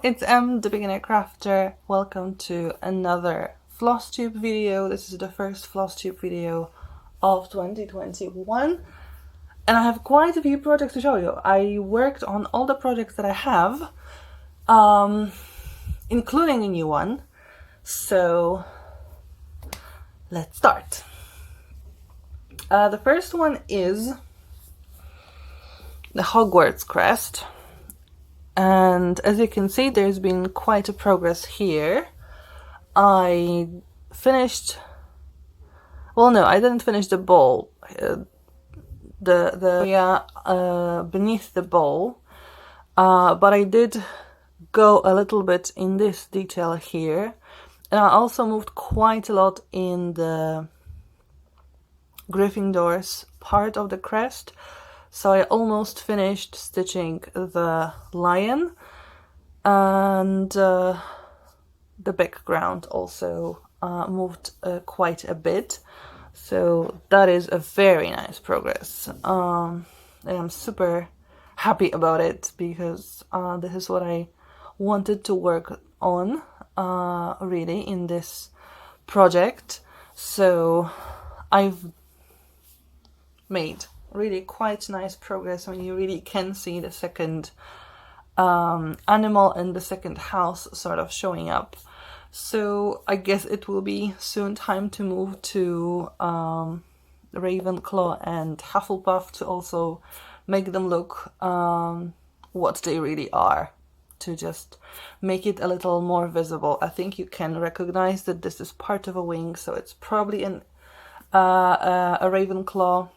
it's the beginner crafter. Welcome to another FlossTube video. This is the first FlossTube video of 2021, and I have quite a few projects to show you. I worked on all the projects that I have, including a new one. So let's start. The first one is the Hogwarts Crest. And as you can see, there's been quite a progress here. I finished, well, no, I didn't finish the bowl, the area beneath the bowl, but I did go a little bit in this detail here, and I also moved quite a lot in the Gryffindor's part of the crest. So I almost finished stitching the lion, and the background also moved quite a bit. So that is a very nice progress, and I'm super happy about it because this is what I wanted to work on really in this project. So I've made really quite nice progress when you really can see the second animal and the second house sort of showing up. So I guess it will be soon time to move to Ravenclaw and Hufflepuff to also make them look what they really are, to just make it a little more visible. I think you can recognize that this is part of a wing, so it's probably a Ravenclaw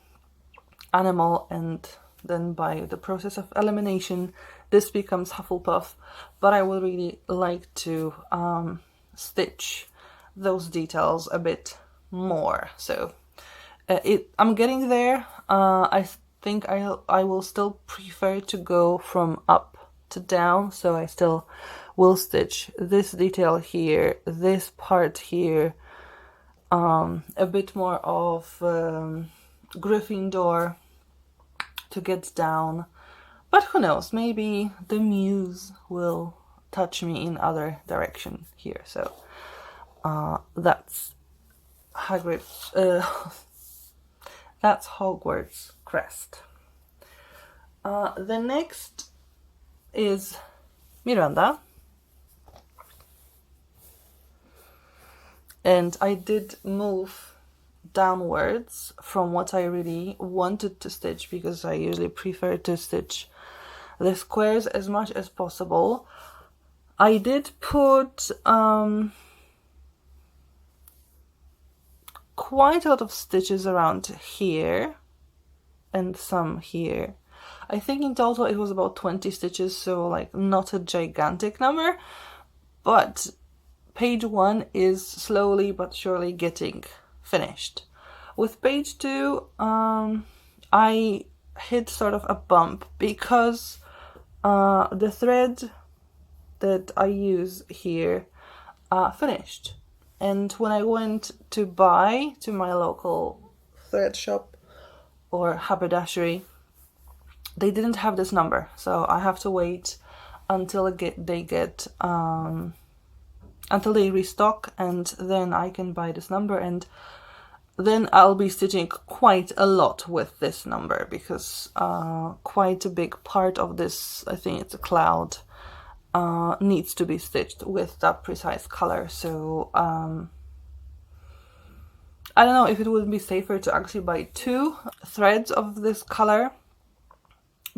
animal, and then by the process of elimination this becomes Hufflepuff, but I would really like to stitch those details a bit more. So I'm getting there. I think I will still prefer to go from up to down, so I still will stitch this detail here, this part here, a bit more of Gryffindor to get down, but who knows, maybe the muse will touch me in other direction here. So that's that's Hogwarts Crest. The next is Miranda, and I did move downwards from what I really wanted to stitch, because I usually prefer to stitch the squares as much as possible. I did put quite a lot of stitches around here and some here. I think in total it was about 20 stitches, so like not a gigantic number, but page 1 is slowly but surely getting finished. With page 2, I hit sort of a bump because the thread that I use here finished, and when I went to buy to my local thread shop or haberdashery, they didn't have this number, so I have to wait until until they restock, and then I can buy this number, and then I'll be stitching quite a lot with this number, because quite a big part of this, I think it's a cloud, needs to be stitched with that precise color. So I don't know if it would be safer to actually buy 2 threads of this color,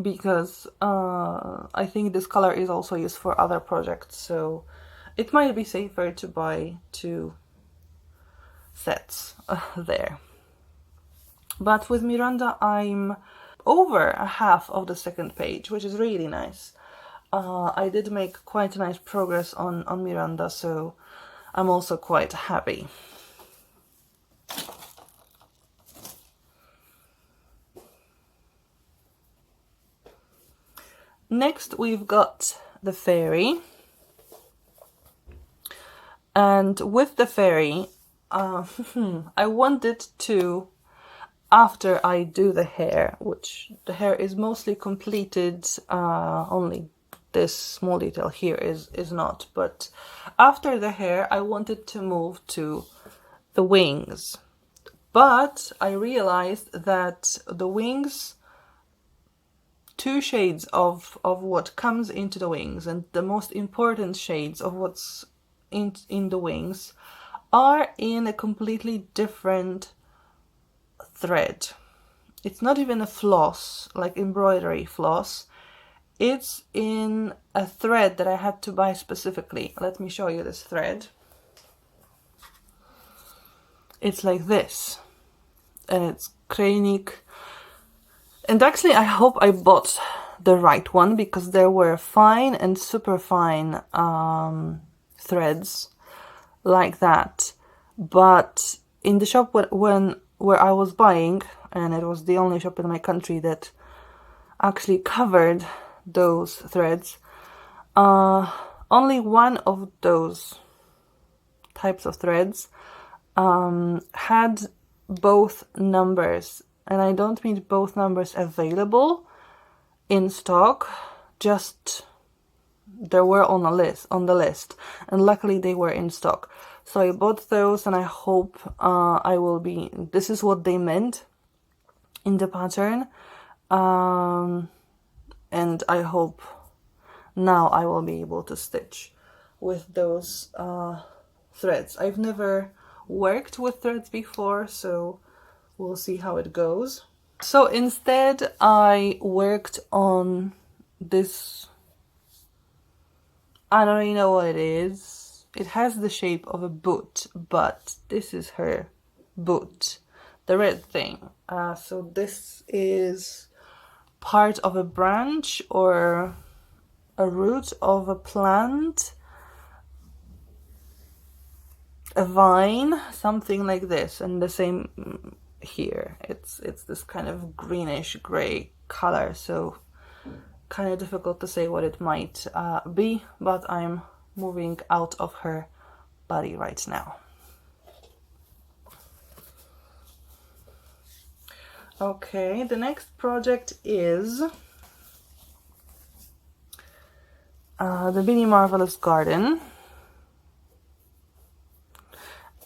because I think this color is also used for other projects, so it might be safer to buy 2 sets there. But with Miranda, I'm over a half of the second page, which is really nice. I did make quite a nice progress on Miranda, so I'm also quite happy. Next we've got the fairy, and with the fairy I wanted to, after I do the hair, which the hair is mostly completed, only this small detail here is not. But after the hair, I wanted to move to the wings. But I realized that the wings, 2 shades of what comes into the wings, and the most important shades of what's in the wings, are in a completely different thread. It's not even a floss, like embroidery floss. It's in a thread that I had to buy specifically. Let me show you this thread. It's like this, and it's Kreinik. And actually, I hope I bought the right one, because there were fine and super fine threads like that. But in the shop where I was buying, and it was the only shop in my country that actually covered those threads, only one of those types of threads had both numbers. And I don't mean both numbers available in stock, just there were on the list, and luckily they were in stock. So I bought those, and I hope this is what they meant in the pattern, and I hope now I will be able to stitch with those threads. I've never worked with threads before, so we'll see how it goes. So instead I worked on this, I don't really know what it is. It has the shape of a boot, but this is her boot, the red thing. So this is part of a branch or a root of a plant, a vine, something like this, and the same here. It's this kind of greenish gray color, so kind of difficult to say what it might be, but I'm moving out of her body right now. Okay, the next project is the Beanie Marvellous Garden.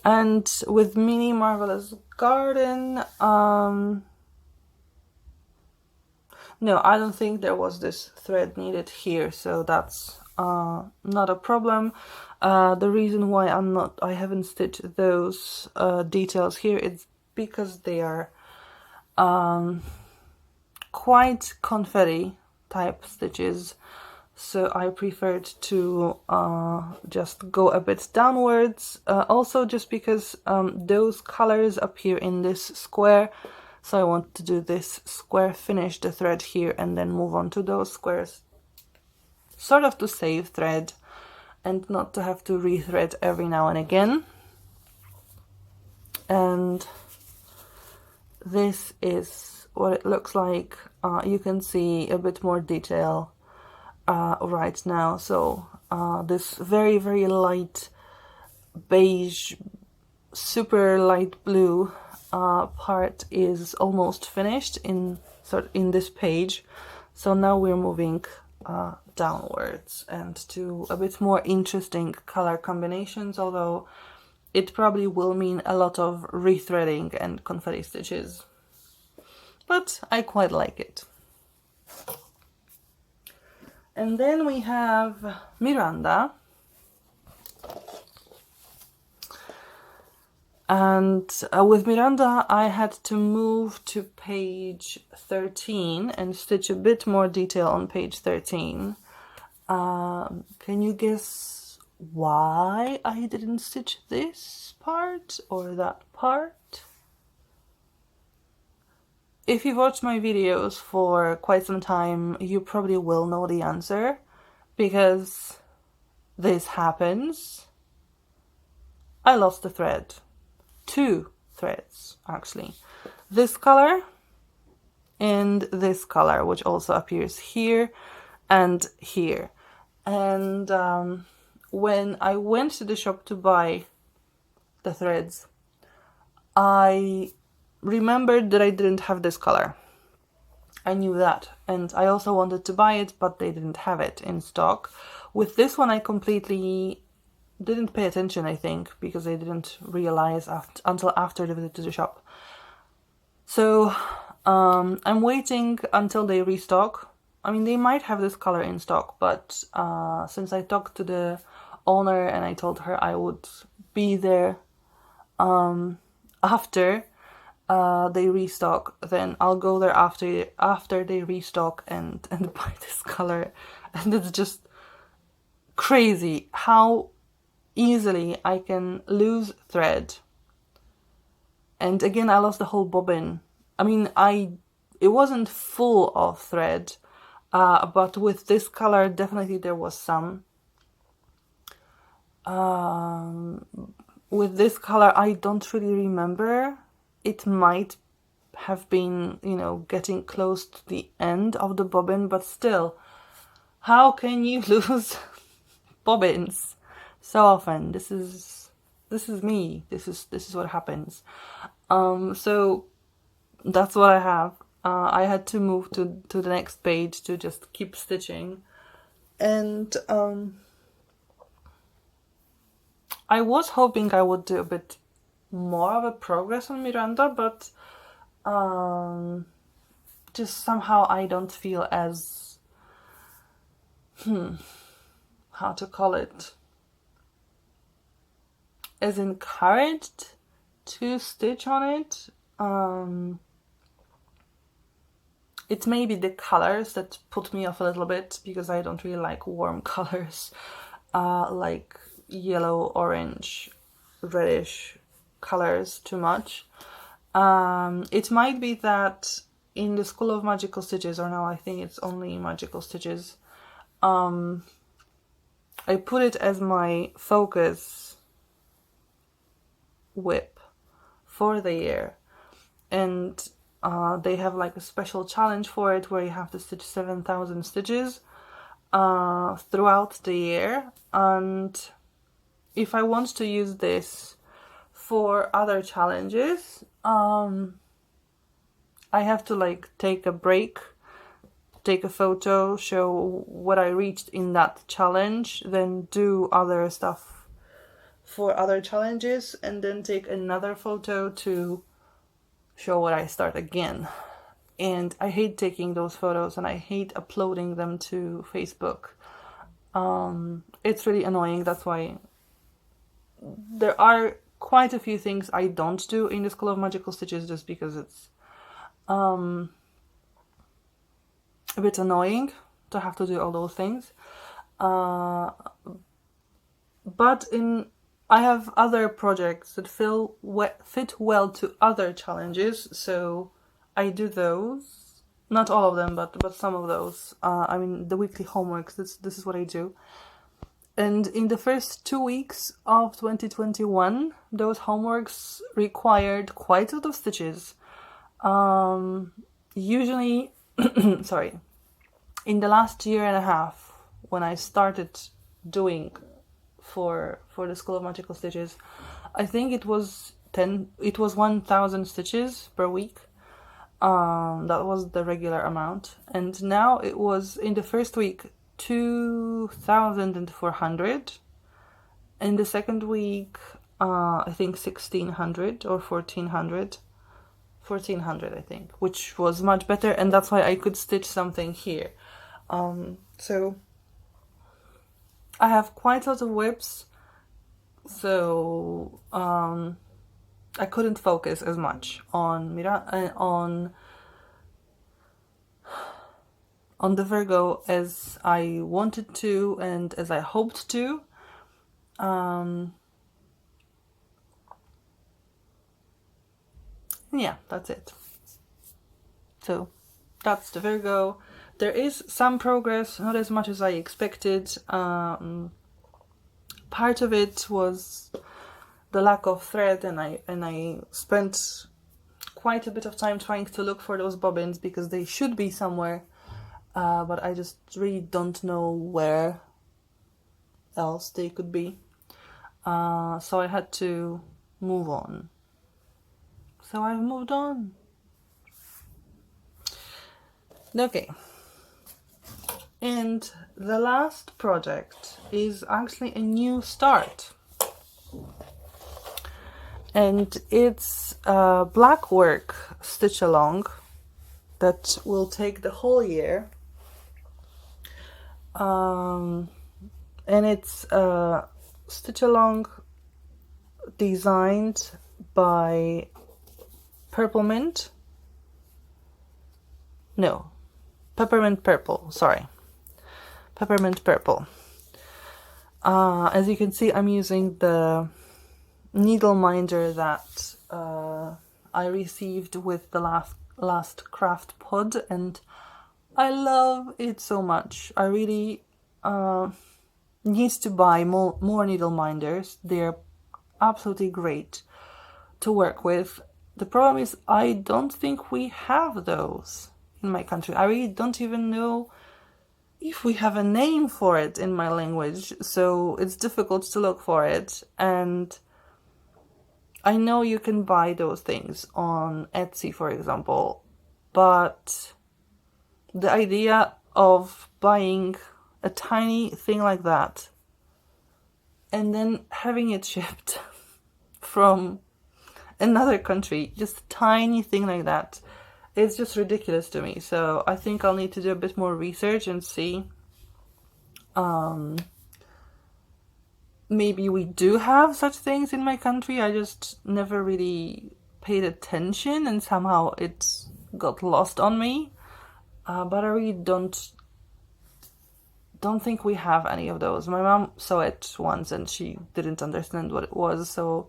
And with Mini Marvellous Garden, no, I don't think there was this thread needed here, so that's not a problem. The reason why I haven't stitched those details here is because they are quite confetti type stitches. So I preferred to just go a bit downwards, also just because those colors appear in this square, so I want to do this square, finish the thread here, and then move on to those squares, sort of to save thread and not to have to rethread every now and again. And this is what it looks like. You can see a bit more detail right now. So this very, very light beige, super light blue part is almost finished in this page. So now we're moving downwards and to a bit more interesting color combinations, although it probably will mean a lot of rethreading and confetti stitches, but I quite like it. And then we have Miranda. And with Miranda, I had to move to page 13 and stitch a bit more detail on page 13. Can you guess why I didn't stitch this part or that part? If you've watched my videos for quite some time, you probably will know the answer, because this happens. I lost a thread. 2 threads, actually. This color and this color, which also appears here and here. And when I went to the shop to buy the threads, I remembered that I didn't have this color. I knew that, and I also wanted to buy it, but they didn't have it in stock. With this one, I completely didn't pay attention, I think, because I didn't realize until after the visit to the shop. So I'm waiting until they restock. I mean, they might have this color in stock, but since I talked to the owner and I told her I would be there after they restock, then I'll go there after they restock and buy this color. And it's just crazy how easily I can lose thread. And again, I lost the whole bobbin. I mean, it wasn't full of thread, but with this color, definitely there was some. With this color, I don't really remember. It might have been, you know, getting close to the end of the bobbin, but still, how can you lose bobbins so often? This is me. This is what happens. So that's what I have. I had to move to the next page to just keep stitching, and I was hoping I would do a bit more of a progress on Miranda, but just somehow I don't feel as how to call it, as encouraged to stitch on it. It may be the colors that put me off a little bit, because I don't really like warm colors, like yellow, orange, reddish colors too much. It might be that in the School of Magical Stitches, or now I think it's only Magical Stitches, I put it as my focus whip for the year, and they have like a special challenge for it where you have to stitch 7,000 stitches throughout the year. And if I want to use this for other challenges, I have to like take a break, take a photo, show what I reached in that challenge, then do other stuff for other challenges, and then take another photo to show what I start again. And I hate taking those photos, and I hate uploading them to Facebook. It's really annoying. That's why there are quite a few things I don't do in the School of Magical Stitches, just because it's a bit annoying to have to do all those things. But I have other projects that fit well to other challenges, so I do those. Not all of them, but some of those. I mean, the weekly homeworks, this is what I do. And in the first 2 weeks of 2021, those homeworks required quite a lot of stitches. Usually, sorry, in the last year and a half, when I started doing for the School of Magical Stitches, I think it was 1,000 stitches per week. That was the regular amount, and now it was, in the first week, 2,400. In the second week, I think 1,600 or 1,400. 1,400, I think, which was much better, and that's why I could stitch something here. So I have quite a lot of whips, so I couldn't focus as much on the Virgo as I wanted to and as I hoped to. Yeah, that's it. So that's the Virgo. There is some progress, not as much as I expected. Part of it was the lack of thread, and I spent quite a bit of time trying to look for those bobbins, because they should be somewhere, but I just really don't know where else they could be. So I had to move on. So I've moved on. Okay. And the last project is actually a new start. And it's a Blackwork stitch along that will take the whole year. And it's a stitch along designed by Peppermint Purple, sorry. Peppermint Purple. As you can see, I'm using the needle minder that I received with the last craft pod, and I love it so much. I really need to buy more needle minders. They're absolutely great to work with. The problem is I don't think we have those in my country. I really don't even know if we have a name for it in my language, so it's difficult to look for it. And I know you can buy those things on Etsy, for example, but the idea of buying a tiny thing like that and then having it shipped from another country, just a tiny thing like that, it's just ridiculous to me. So I think I'll need to do a bit more research and see. Maybe we do have such things in my country. I just never really paid attention, and somehow it got lost on me. But I really don't think we have any of those. My mom saw it once and she didn't understand what it was, so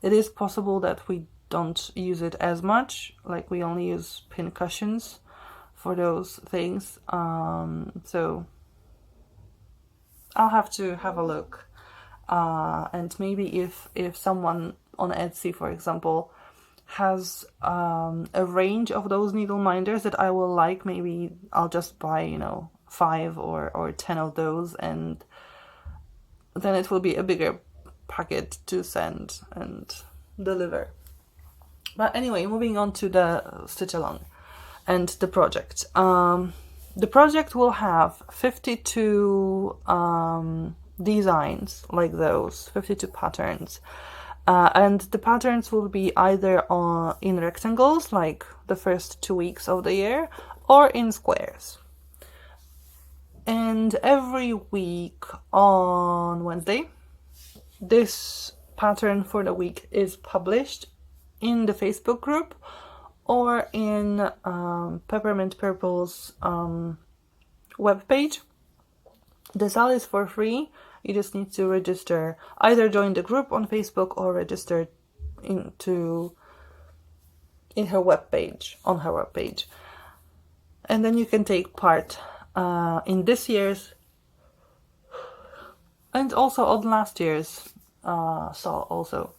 it is possible that we don't use it as much. Like, we only use pin cushions for those things. So I'll have to have a look. And maybe if someone on Etsy, for example, has a range of those needle minders that I will like, maybe I'll just buy, 5 or 10 of those, and then it will be a bigger packet to send and deliver. But anyway, moving on to the stitch along and the project. The project will have 52 designs like those, 52 patterns. And the patterns will be either in rectangles, like the first 2 weeks of the year, or in squares. And every week on Wednesday, this pattern for the week is published in the Facebook group or in Peppermint Purple's webpage. The sale is for free. You just need to register, either join the group on Facebook or register in her webpage, on her webpage. And then you can take part in this year's and also on last year's sale also.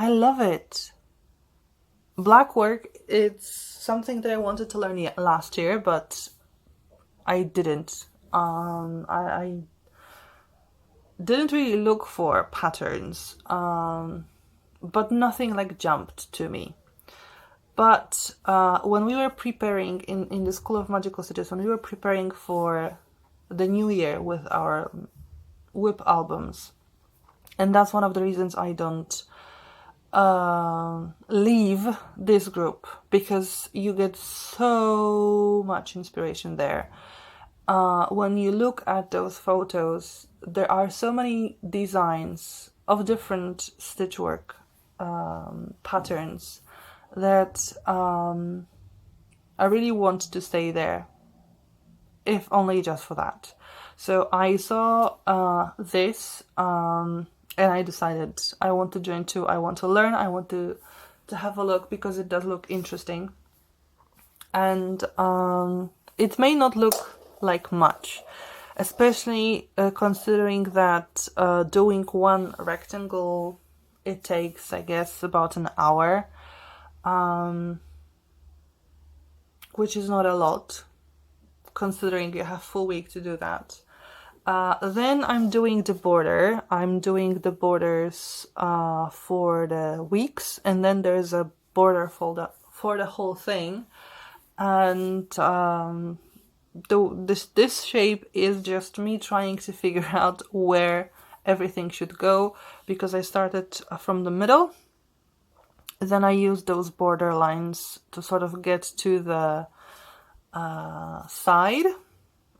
I love it. Blackwork, it's something that I wanted to learn last year, but I didn't. I didn't really look for patterns, but nothing like jumped to me. But when we were preparing in the School of Magical Stitches, when we were preparing for the new year with our whip albums, and that's one of the reasons I don't leave this group, because you get so much inspiration there. When you look at those photos, there are so many designs of different stitchwork patterns that I really want to stay there, if only just for that. So I saw this and I decided I want to join too. I want to learn, I want to have a look, because it does look interesting. And it may not look like much, especially considering that doing one rectangle, it takes, I guess, about an hour, which is not a lot considering you have full week to do that. Then I'm doing the border. I'm doing the borders for the weeks, and then there's a border for the whole thing. And this shape is just me trying to figure out where everything should go, because I started from the middle, then I used those border lines to sort of get to the side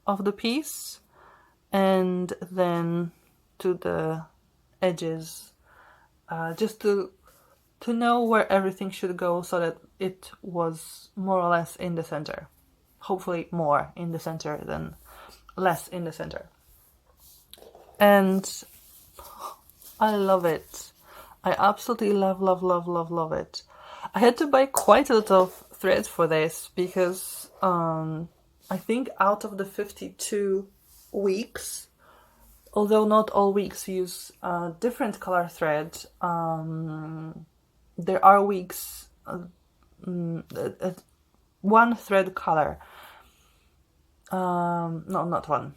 of the piece, and then to the edges, just to know where everything should go, so that it was more or less in the center. Hopefully more in the center than less in the center. And I love it. I absolutely love it. I had to buy quite a lot of thread for this, because I think out of the 52 weeks, although not all weeks use different color thread, there are weeks one thread color. No, not one.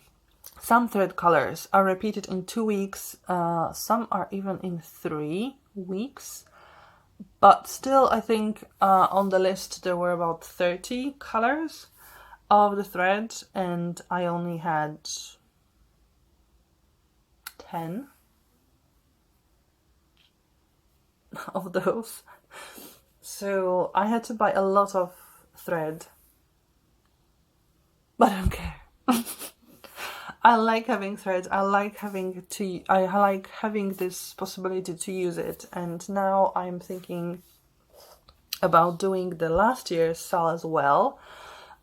Some thread colors are repeated in 2 weeks. Some are even in 3 weeks. But still, I think on the list there were about 30 colors of the thread, and I only had 10 of those. So I had to buy a lot of thread. But I don't care. I like having threads. I like having this possibility to use it. And now I'm thinking about doing the last year's SAL as well.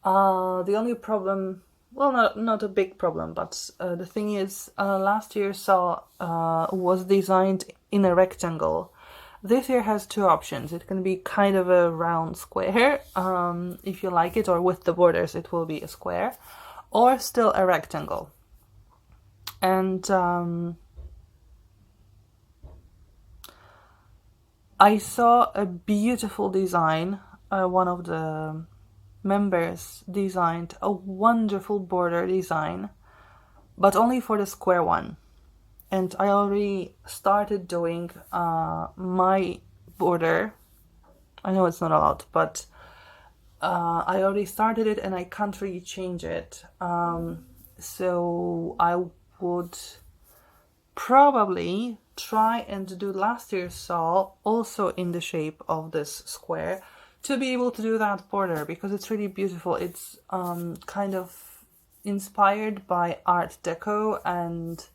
The only problem, well, not a big problem, but the thing is, last year's SAL was designed in a rectangle. This year has 2 options. It can be kind of a round square, if you like it, or with the borders it will be a square, or still a rectangle. And I saw a beautiful design. One of the members designed a wonderful border design, but only for the square one. And I already started doing my border. I know it's not allowed, but I already started it and I can't really change it. So I would probably try and do last year's SAL also in the shape of this square, to be able to do that border, because it's really beautiful. It's kind of inspired by Art Deco, and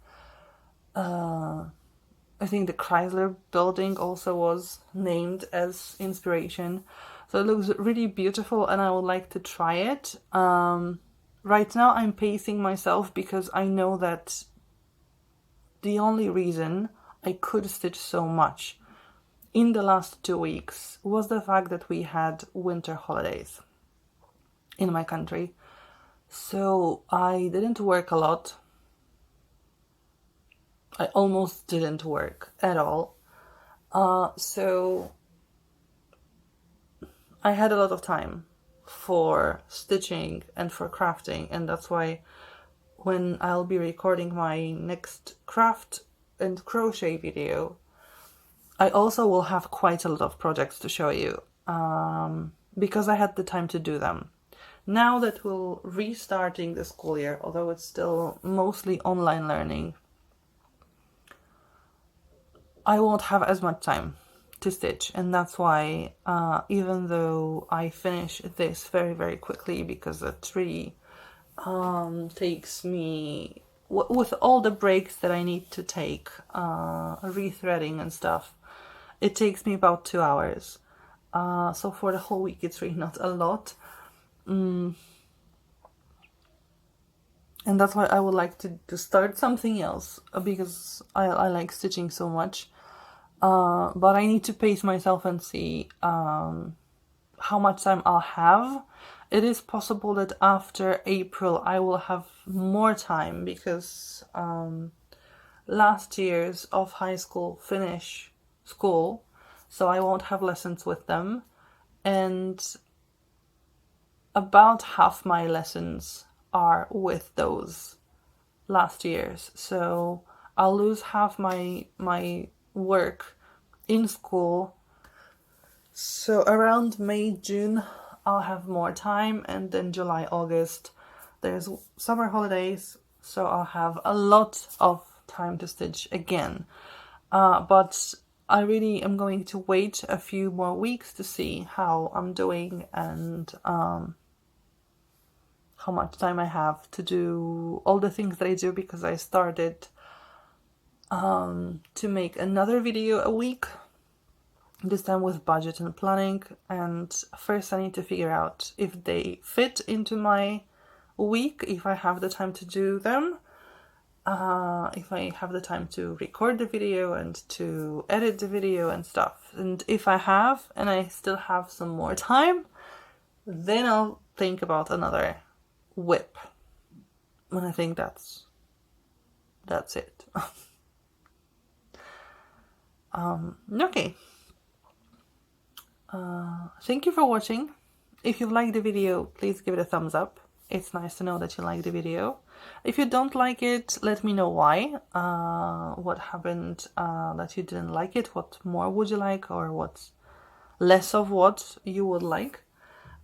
I think the Chrysler building also was named as inspiration. So it looks really beautiful and I would like to try it. Right now I'm pacing myself, because I know that the only reason I could stitch so much in the last 2 weeks was the fact that we had winter holidays in my country. So I didn't work a lot. I almost didn't work at all. So I had a lot of time for stitching and for crafting, and that's why when I'll be recording my next craft and crochet video, I also will have quite a lot of projects to show you, because I had the time to do them. Now that we're restarting the school year, although it's still mostly online learning, I won't have as much time to stitch, and that's why even though I finish this very, very quickly, because it really takes me, with all the breaks that I need to take, rethreading and stuff, it takes me about 2 hours. So for the whole week it's really not a lot. And that's why I would like to start something else, because I like stitching so much. But I need to pace myself and see how much time I'll have. It is possible that after April I will have more time, because last year's of high school finish school, so I won't have lessons with them, and about half my lessons are with those last year's, so I'll lose half my work in school So around May, June, I'll have more time, and then July, August, there's summer holidays, so I'll have a lot of time to stitch again. But I really am going to wait a few more weeks to see how I'm doing and how much time I have to do all the things that I do, because I started to make another video a week, this time with budget and planning, and first I need to figure out if they fit into my week, if I have the time to do them, if I have the time to record the video and to edit the video and stuff. And if I have, and I still have some more time, then I'll think about another whip. And I think that's it. Okay. Thank you for watching. If you liked the video, please give it a thumbs up. It's nice to know that you like the video. If you don't like it, let me know why. What happened that you didn't like it? What more would you like, or what's less of what you would like?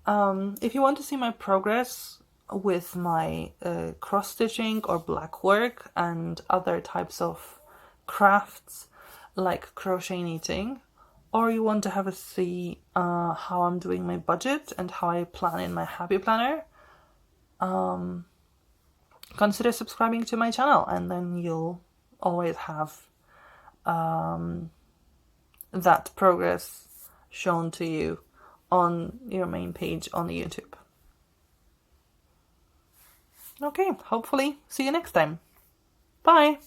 If you want to see my progress with my cross-stitching or blackwork and other types of crafts like crochet knitting, or you want to have a see how I'm doing my budget and how I plan in my happy planner, consider subscribing to my channel, and then you'll always have that progress shown to you on your main page on YouTube. Okay, hopefully see you next time. Bye!